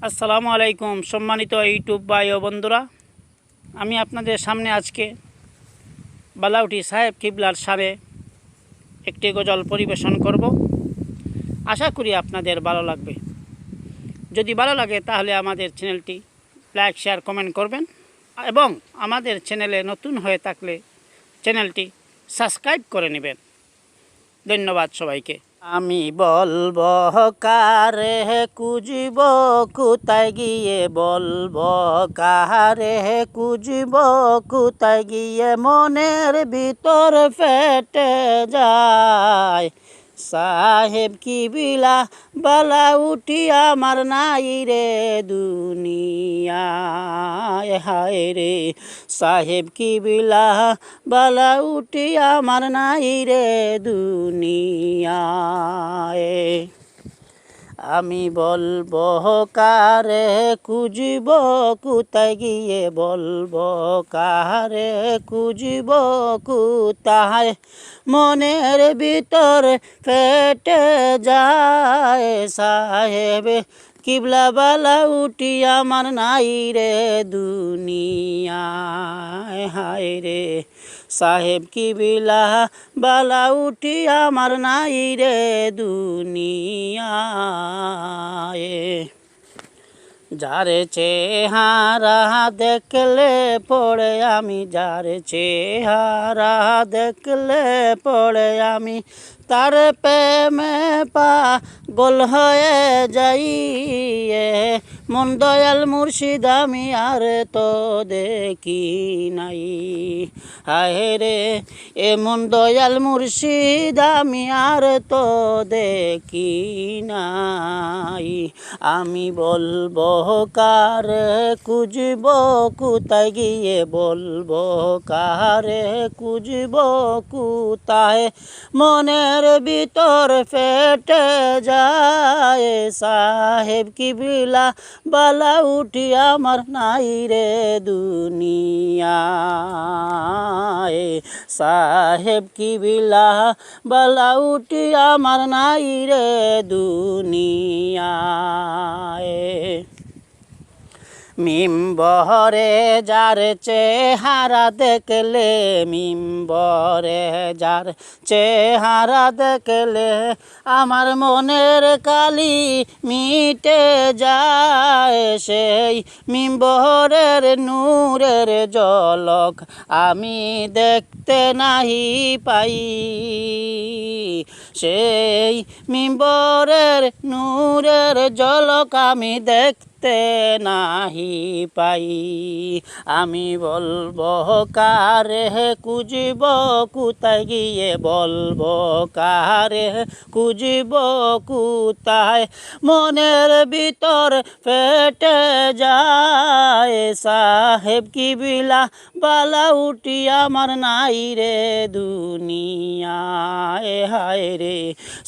আসসালামু আলাইকুম সম্মানিত ইউটিউব ভাই ও বন্ধুরা, আমি আপনাদের সামনে আজকে বালাউটি সাহেব কিবলার সারে একটি গজল পরিবেশন করব। আশা করি আপনাদের ভালো লাগবে। যদি ভালো লাগে তাহলে আমাদের চ্যানেলটি লাইক, শেয়ার, কমেন্ট করবেন এবং আমাদের চ্যানেলে নতুন হয়ে থাকলে চ্যানেলটি সাবস্ক্রাইব করে নেবেন। ধন্যবাদ সবাইকে। আমি বলবো কারে খুঁজব, কোথায় গিয়ে বলবো কারে খুঁজব, কোথায় গিয়ে মনের ভিতর ফেটে যায়। সাহেব কিবলা বালাউটি আমার নাই রে দুনিয়ায়, হায় রে সাহেব কিবলা বালাউটি আমার নাই রে দুনিয়ায়। আমি বলবো কারে খুঁজব, কোথায় গিয়ে বলবো কারে খুঁজব, কোথায় মনের ভিতর ফেটে যায়। সাহেব কিবলা বালাউটি আমার নাই রে দুনিয়ায়, হায় রে সাহেব কিবলা বালাউটি আমার নাই রে দুনিয়ায়। যারে চেহারা দেখলে পড়ে আমি, যারে চেহারা দেখলে পড়ে আমি, তার প্রেমে পাগল হয়ে যাই। মন দয়াল মুর্শিদ আমি আর তো দেখি নাই, হায় রে এমন দয়াল মুর্শিদ আমি আর তো দেখি নাই। আমি বলবো কারে খুঁজব, কোথায় গিয়ে বলবো কারে খুঁজব, কোথায় মনের ভিতর ফেটে যায়। সাহেব কিবলা বালাউটি আমার নাই রে দুনিয়ায়, সাহেব কিবলা বালাউটি আমার নাই রে দুনিয়ায়। মিম্বরে যার চেহারা দেখলে, মিম্বরে যার চেহারা দেখলে আমার মনের কালি মিটে যায়। সেই মিম্বরের নূরের ঝলক আমি দেখতে নাহি পাই, সেই মিম্বরের নূরের ঝলক আমি দেখতে নাহি পাই। আমি বলবো কারে খুঁজব, কোথায় গিয়ে বলবো কারে খুঁজব, কোথায় মনের ভিতর ফেটে যায়। সাহেব কিবলা বালাউটি আমার নাই রে দুনিয়ায়, হায় রে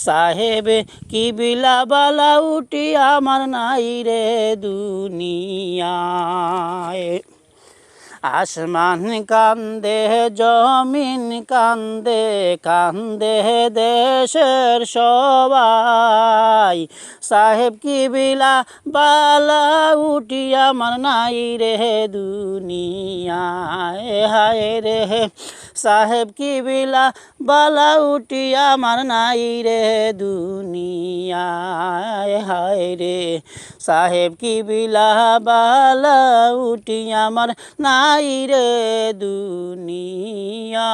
সাহেব কিবলা বালাউটি আমার নাই রে দুনিয়ায়। আসমান কান্দে, জমিন কান্দে, কান্দে দেশের সবাই। সাহেব কিবলা বালাউটি আমার নাই রে দুনিয়ায়, হায় রে সাহেব কিবলা বালাউটি আমার নাই রে দুনিয়ায়, হায় রে সাহেব কিবলা বালাউটি আমার নাই রে দুনিয়া।